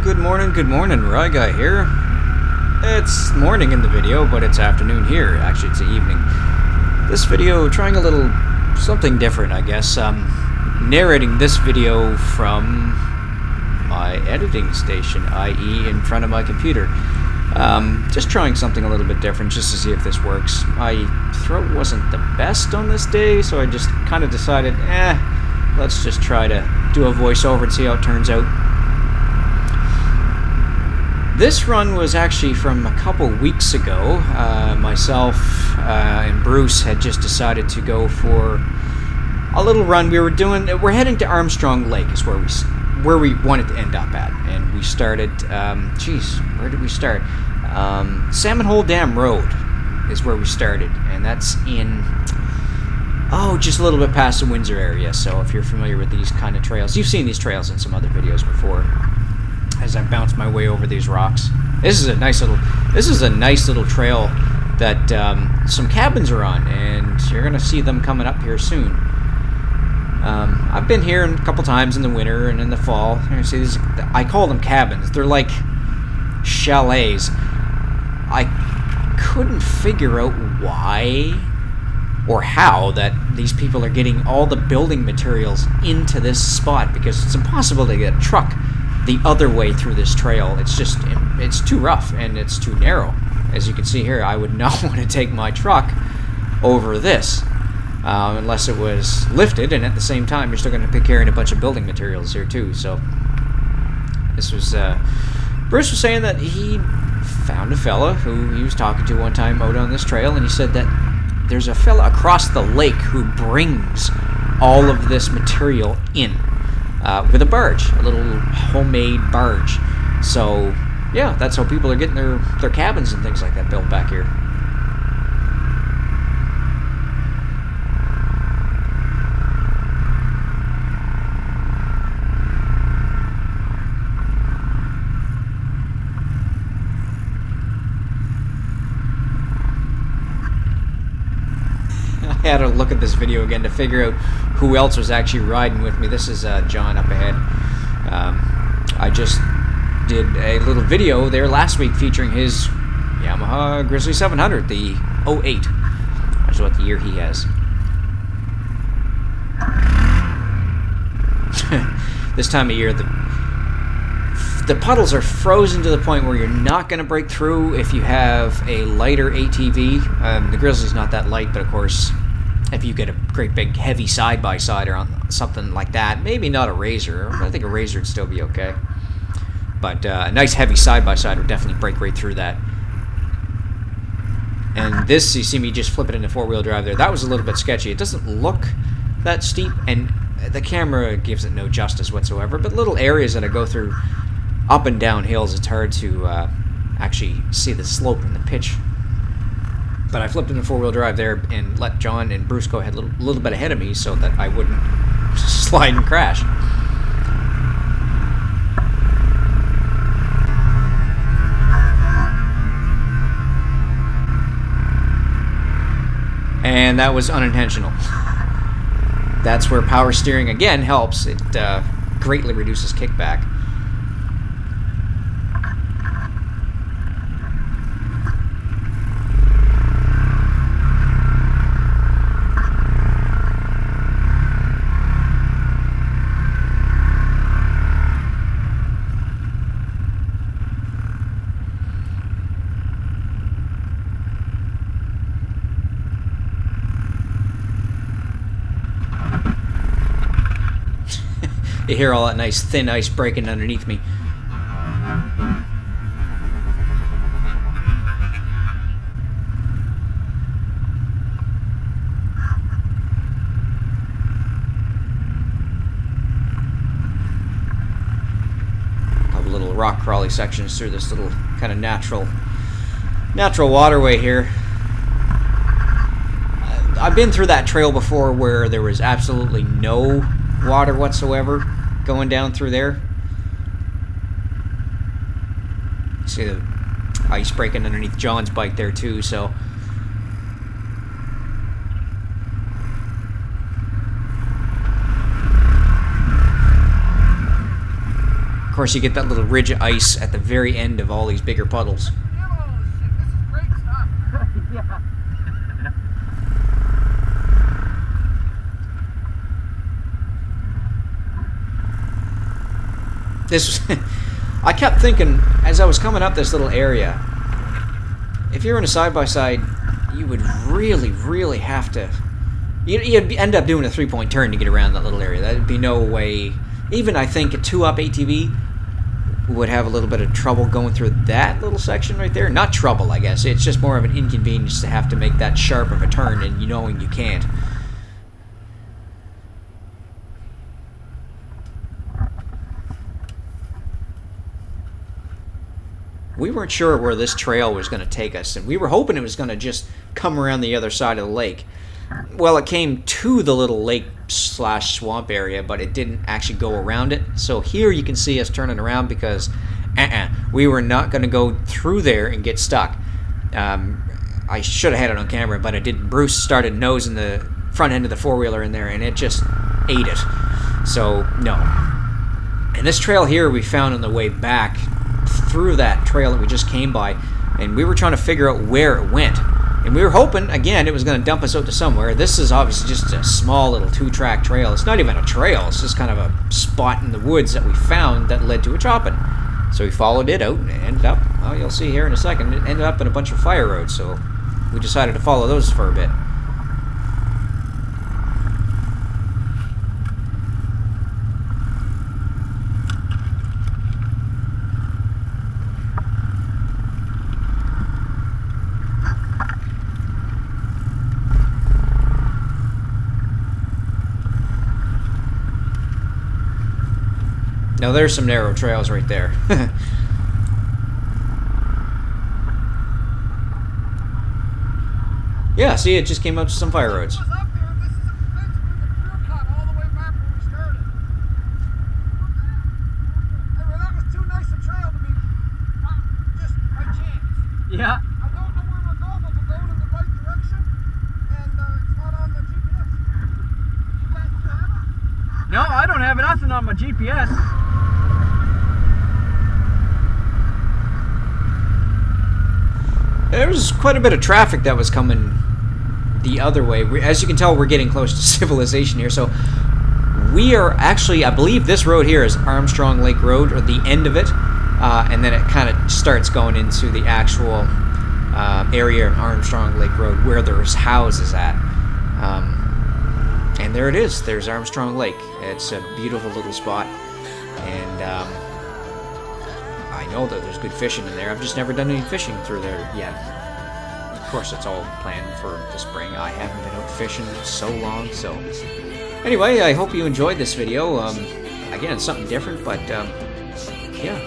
good morning, Rye Guy here. It's morning in the video, but it's afternoon here. Actually, it's the evening. This video, trying a little something different, I guess. Narrating this video from my editing station, i.e. in front of my computer. Just trying something a little bit different, just to see if this works. My throat wasn't the best on this day, so I just kind of decided, let's just try to do a voiceover and see how it turns out. This run was actually from a couple weeks ago. Myself and Bruce had just decided to go for a little run. We're heading to Armstrong Lake is where we wanted to end up at, and we started. Where did we start? Salmon Hole Dam Road is where we started, and that's in just a little bit past the Windsor area. So if you're familiar with these kind of trails, you've seen these trails in some other videos before. As I bounce my way over these rocks, this is a nice little trail that some cabins are on, and you're gonna see them coming up here soon. I've been here a couple times in the winter and in the fall. You're gonna see these. I call them cabins. They're like chalets. I couldn't figure out why or how that these people are getting all the building materials into this spot, because it's impossible to get a truck the other way through this trail. It's too rough and it's too narrow. As you can see here, I would not want to take my truck over this unless it was lifted, and at the same time you're still going to be carrying a bunch of building materials here too. So this was Bruce was saying that he found a fella who he was talking to one time out on this trail, and he said that there's a fella across the lake who brings all of this material in with a barge, a little homemade barge. So yeah, that's how people are getting their cabins and things like that built back here. I had to look at this video again to figure out who else was actually riding with me. This is John up ahead. I just did a little video there last week featuring his Yamaha Grizzly 700, the 08. That's what the year he has. This time of year, the puddles are frozen to the point where you're not going to break through if you have a lighter ATV. The Grizzly's not that light, but of course, if you get a great big heavy side-by-side or on something like that, maybe not a Razor. I think a Razor would still be okay. But a nice heavy side-by-side would definitely break right through that. And this, you see me just flip it into four-wheel drive there. That was a little bit sketchy. It doesn't look that steep, and the camera gives it no justice whatsoever. But little areas that I go through up and down hills, it's hard to actually see the slope and the pitch. But I flipped into four-wheel drive there and let John and Bruce go ahead a little bit ahead of me so that I wouldn't slide and crash. And that was unintentional. That's where power steering again helps. It greatly reduces kickback. You hear all that nice thin ice breaking underneath me. Couple little rock crawly sections through this little kind of natural waterway here. I've been through that trail before where there was absolutely no water whatsoever going down through there. See the ice breaking underneath John's bike there too, so Of course, you get that little ridge of ice at the very end of all these bigger puddles. This was I kept thinking as I was coming up this little area, if you're in a side-by-side, you would really have to... You'd end up doing a 3-point turn to get around that little area. That'd be no way... Even, I think, a 2-up ATV would have a little bit of trouble going through that little section right there. Not trouble, I guess. It's just more of an inconvenience to have to make that sharp of a turn, and knowing you can't. We weren't sure where this trail was going to take us, and we were hoping it was going to just come around the other side of the lake. Well, it came to the little lake/swamp area, but it didn't actually go around it. So here you can see us turning around because we were not going to go through there and get stuck. I should have had it on camera, but I didn't. Bruce started nosing the front end of the four-wheeler in there, and it just ate it. So, no. And this trail here we found on the way back through that trail that we just came by, and we were trying to figure out where it went. And we were hoping, again, it was going to dump us out to somewhere. This is obviously just a small little 2-track trail. It's not even a trail. It's just kind of a spot in the woods that we found that led to a chopping. So we followed it out and it ended up, well, you'll see here in a second, it ended up in a bunch of fire roads. So we decided to follow those for a bit. Now there's some narrow trails right there. Yeah, see, it just came up to some fire roads. Yeah. I don't know where we're going, but we're going in the right direction, and it's not on the GPS. You guys do have it? No, I don't have nothing on my GPS. There was quite a bit of traffic that was coming the other way. As you can tell, we're getting close to civilization here. So we are actually, I believe this road here is Armstrong Lake Road, or the end of it. And then it kind of starts going into the actual area of Armstrong Lake Road where there's houses at. And there it is. There's Armstrong Lake. It's a beautiful little spot. And I know that there's good fishing in there. I've just never done any fishing through there yet. Of course, it's all planned for the spring. I haven't been out fishing in so long. So anyway, I hope you enjoyed this video. Again, it's something different, but yeah.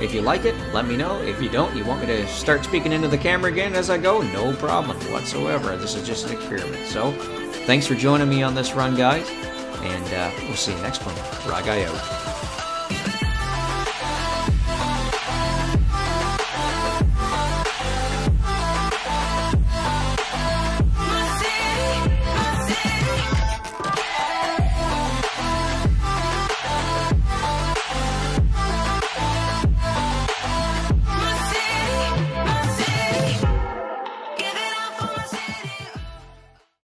If you like it, let me know. If you don't, you want me to start speaking into the camera again as I go, no problem whatsoever. This is just an experiment. So, thanks for joining me on this run, guys. And we'll see you next one. Ragai out.